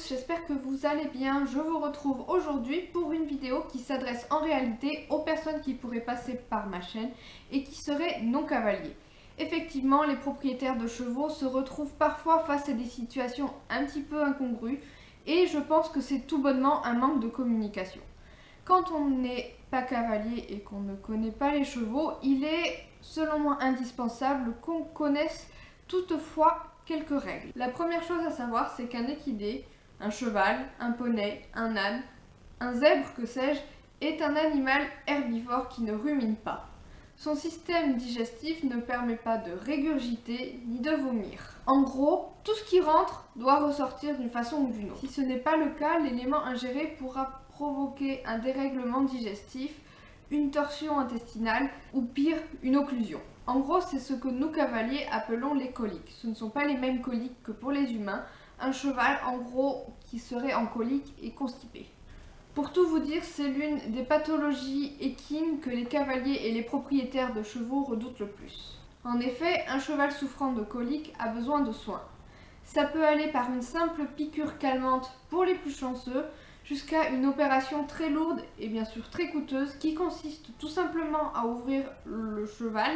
tous, j'espère que vous allez bien. Je vous retrouve aujourd'hui pour une vidéo qui s'adresse en réalité aux personnes qui pourraient passer par ma chaîne et qui seraient non cavaliers. Effectivement, les propriétaires de chevaux se retrouvent parfois face à des situations un petit peu incongrues et je pense que c'est tout bonnement un manque de communication. Quand on n'est pas cavalier et qu'on ne connaît pas les chevaux, il est selon moi indispensable qu'on connaisse toutefois quelques règles. La première chose à savoir, c'est qu'un équidé, un cheval, un poney, un âne, un zèbre, que sais-je, est un animal herbivore qui ne rumine pas. Son système digestif ne permet pas de régurgiter ni de vomir. En gros, tout ce qui rentre doit ressortir d'une façon ou d'une autre. Si ce n'est pas le cas, l'élément ingéré pourra provoquer un dérèglement digestif, une torsion intestinale ou pire, une occlusion. En gros, c'est ce que nous cavaliers appelons les coliques. Ce ne sont pas les mêmes coliques que pour les humains. Un cheval, en gros, qui serait en colique est constipé. Pour tout vous dire, c'est l'une des pathologies équines que les cavaliers et les propriétaires de chevaux redoutent le plus. En effet, un cheval souffrant de colique a besoin de soins. Ça peut aller par une simple piqûre calmante pour les plus chanceux, jusqu'à une opération très lourde et bien sûr très coûteuse qui consiste tout simplement à ouvrir le cheval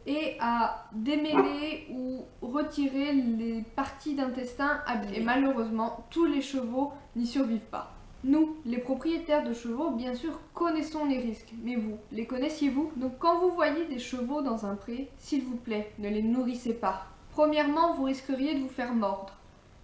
et à démêler ou retirer les parties d'intestin abîmées. Et malheureusement, tous les chevaux n'y survivent pas. Nous, les propriétaires de chevaux, bien sûr, connaissons les risques, mais vous, les connaissiez-vous? Donc quand vous voyez des chevaux dans un pré, s'il vous plaît, ne les nourrissez pas. Premièrement, vous risqueriez de vous faire mordre,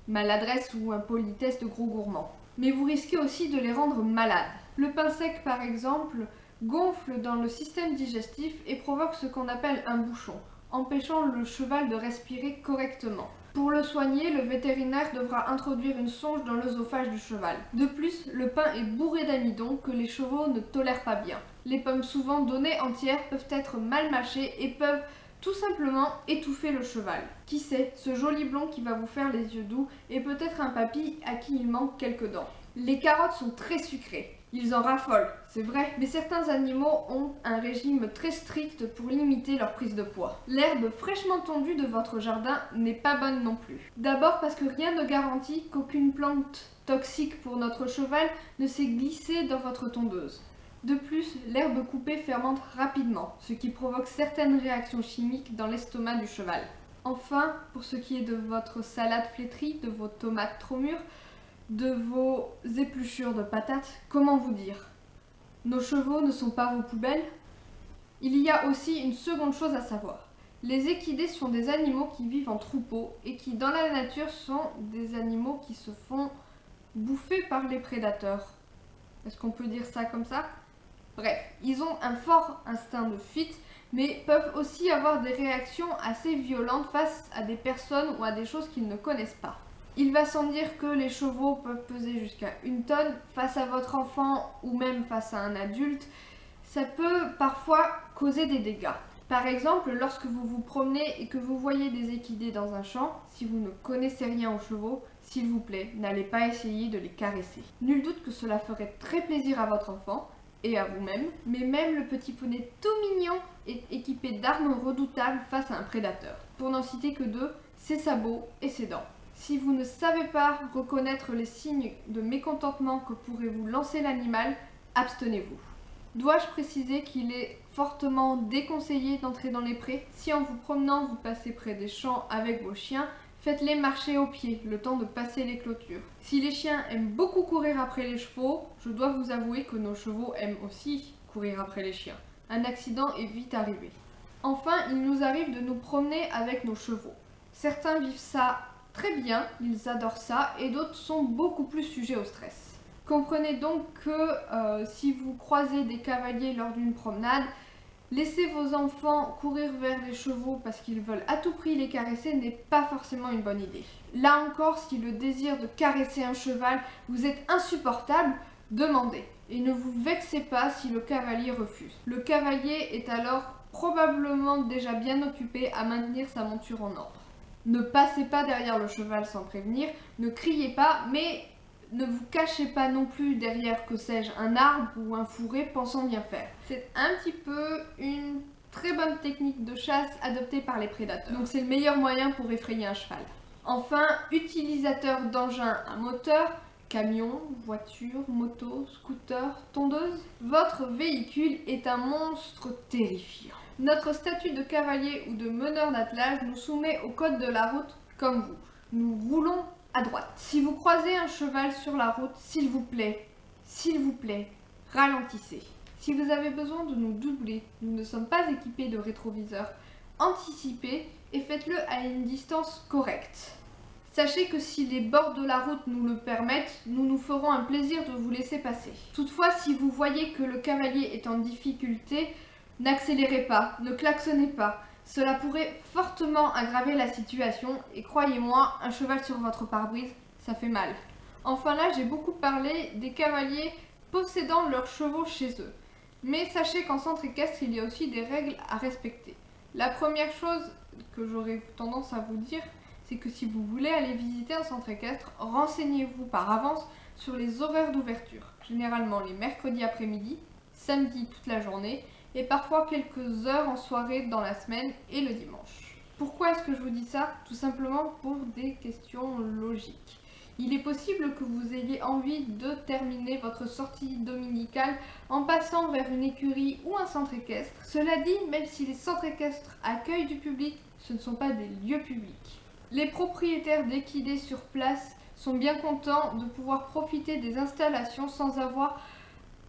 maladresse ou impolitesse de gros gourmands. Mais vous risquez aussi de les rendre malades. Le pain sec, par exemple, gonfle dans le système digestif et provoque ce qu'on appelle un bouchon, empêchant le cheval de respirer correctement. Pour le soigner, le vétérinaire devra introduire une songe dans l'œsophage du cheval. De plus, le pain est bourré d'amidon que les chevaux ne tolèrent pas bien. Les pommes souvent données entières peuvent être mal mâchées et peuvent tout simplement étouffer le cheval. Qui sait, ce joli blond qui va vous faire les yeux doux est peut-être un papy à qui il manque quelques dents. Les carottes sont très sucrées. Ils en raffolent, c'est vrai, mais certains animaux ont un régime très strict pour limiter leur prise de poids. L'herbe fraîchement tondue de votre jardin n'est pas bonne non plus. D'abord parce que rien ne garantit qu'aucune plante toxique pour notre cheval ne s'est glissée dans votre tondeuse. De plus, l'herbe coupée fermente rapidement, ce qui provoque certaines réactions chimiques dans l'estomac du cheval. Enfin, pour ce qui est de votre salade flétrie, de vos tomates trop mûres, de vos épluchures de patates, comment vous dire? Nos chevaux ne sont pas vos poubelles? Il y a aussi une seconde chose à savoir. Les équidés sont des animaux qui vivent en troupeau et qui, dans la nature, sont des animaux qui se font bouffer par les prédateurs. Est-ce qu'on peut dire ça comme ça? Bref, ils ont un fort instinct de fuite, mais peuvent aussi avoir des réactions assez violentes face à des personnes ou à des choses qu'ils ne connaissent pas. Il va sans dire que les chevaux peuvent peser jusqu'à 1 tonne. Face à votre enfant ou même face à un adulte, ça peut parfois causer des dégâts. Par exemple, lorsque vous vous promenez et que vous voyez des équidés dans un champ, si vous ne connaissez rien aux chevaux, s'il vous plaît, n'allez pas essayer de les caresser. Nul doute que cela ferait très plaisir à votre enfant et à vous-même, mais même le petit poney tout mignon est équipé d'armes redoutables face à un prédateur. Pour n'en citer que 2, ses sabots et ses dents. Si vous ne savez pas reconnaître les signes de mécontentement que pourrait vous lancer l'animal, abstenez-vous. Dois-je préciser qu'il est fortement déconseillé d'entrer dans les prés? Si en vous promenant vous passez près des champs avec vos chiens, faites-les marcher au pied, le temps de passer les clôtures. Si les chiens aiment beaucoup courir après les chevaux, je dois vous avouer que nos chevaux aiment aussi courir après les chiens. Un accident est vite arrivé. Enfin, il nous arrive de nous promener avec nos chevaux. Certains vivent ça très bien, ils adorent ça, et d'autres sont beaucoup plus sujets au stress. Comprenez donc que si vous croisez des cavaliers lors d'une promenade, laisser vos enfants courir vers les chevaux parce qu'ils veulent à tout prix les caresser n'est pas forcément une bonne idée. Là encore, si le désir de caresser un cheval vous est insupportable, demandez. Et ne vous vexez pas si le cavalier refuse. Le cavalier est alors probablement déjà bien occupé à maintenir sa monture en ordre. Ne passez pas derrière le cheval sans prévenir, ne criez pas, mais ne vous cachez pas non plus derrière, que sais-je, un arbre ou un fourré pensant bien faire. C'est un petit peu une très bonne technique de chasse adoptée par les prédateurs. Donc c'est le meilleur moyen pour effrayer un cheval. Enfin, utilisateur d'engins à moteur, camion, voiture, moto, scooter, tondeuse, votre véhicule est un monstre terrifiant. Notre statut de cavalier ou de meneur d'attelage nous soumet au code de la route comme vous. Nous roulons à droite. Si vous croisez un cheval sur la route, s'il vous plaît, ralentissez. Si vous avez besoin de nous doubler, nous ne sommes pas équipés de rétroviseurs. Anticipez et faites-le à une distance correcte. Sachez que si les bords de la route nous le permettent, nous nous ferons un plaisir de vous laisser passer. Toutefois, si vous voyez que le cavalier est en difficulté, n'accélérez pas, ne klaxonnez pas. Cela pourrait fortement aggraver la situation et croyez-moi, un cheval sur votre pare-brise, ça fait mal. Enfin là, j'ai beaucoup parlé des cavaliers possédant leurs chevaux chez eux. Mais sachez qu'en centre équestre, il y a aussi des règles à respecter. La première chose que j'aurais tendance à vous dire, c'est que si vous voulez aller visiter un centre équestre, renseignez-vous par avance sur les horaires d'ouverture. Généralement les mercredis après-midi, samedi toute la journée et parfois quelques heures en soirée dans la semaine et le dimanche. Pourquoi est-ce que je vous dis ça? Tout simplement pour des questions logiques. Il est possible que vous ayez envie de terminer votre sortie dominicale en passant vers une écurie ou un centre équestre. Cela dit, même si les centres équestres accueillent du public, ce ne sont pas des lieux publics. Les propriétaires d'équidés sur place sont bien contents de pouvoir profiter des installations sans avoir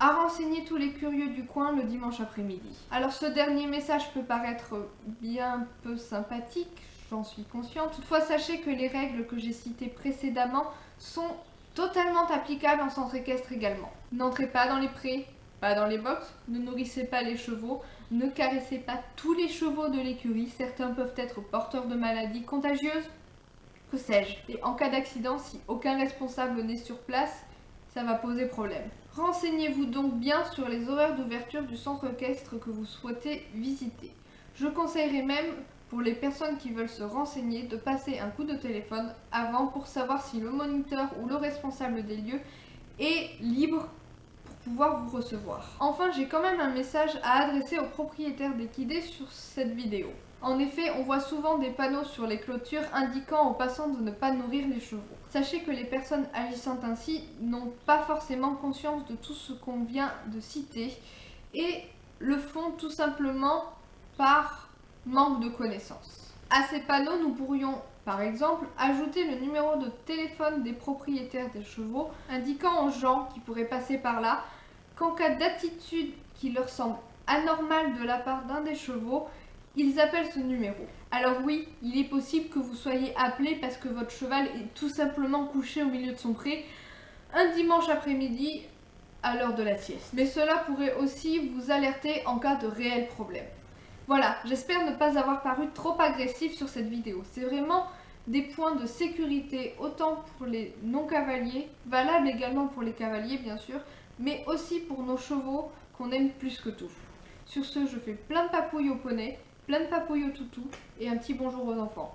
à renseigner tous les curieux du coin le dimanche après-midi. Alors ce dernier message peut paraître bien peu sympathique, j'en suis consciente. Toutefois, sachez que les règles que j'ai citées précédemment sont totalement applicables en centre équestre également. N'entrez pas dans les prés, pas dans les box, ne nourrissez pas les chevaux, ne caressez pas tous les chevaux de l'écurie, certains peuvent être porteurs de maladies contagieuses, que sais-je. Et en cas d'accident, si aucun responsable n'est sur place, ça va poser problème. Renseignez-vous donc bien sur les horaires d'ouverture du centre équestre que vous souhaitez visiter. Je conseillerais même, pour les personnes qui veulent se renseigner, de passer un coup de téléphone avant pour savoir si le moniteur ou le responsable des lieux est libre pour pouvoir vous recevoir. Enfin, j'ai quand même un message à adresser aux propriétaires d'équidés sur cette vidéo. En effet, on voit souvent des panneaux sur les clôtures indiquant aux passants de ne pas nourrir les chevaux. Sachez que les personnes agissant ainsi n'ont pas forcément conscience de tout ce qu'on vient de citer et le font tout simplement par manque de connaissances. À ces panneaux, nous pourrions par exemple ajouter le numéro de téléphone des propriétaires des chevaux, indiquant aux gens qui pourraient passer par là qu'en cas d'attitude qui leur semble anormale de la part d'un des chevaux, ils appellent ce numéro. Alors oui, il est possible que vous soyez appelé parce que votre cheval est tout simplement couché au milieu de son pré un dimanche après-midi à l'heure de la sieste. Mais cela pourrait aussi vous alerter en cas de réel problème. Voilà, j'espère ne pas avoir paru trop agressif sur cette vidéo. C'est vraiment des points de sécurité autant pour les non-cavaliers, valables également pour les cavaliers bien sûr, mais aussi pour nos chevaux qu'on aime plus que tout. Sur ce, je fais plein de papouilles au poney, plein de papouilles au toutou et un petit bonjour aux enfants.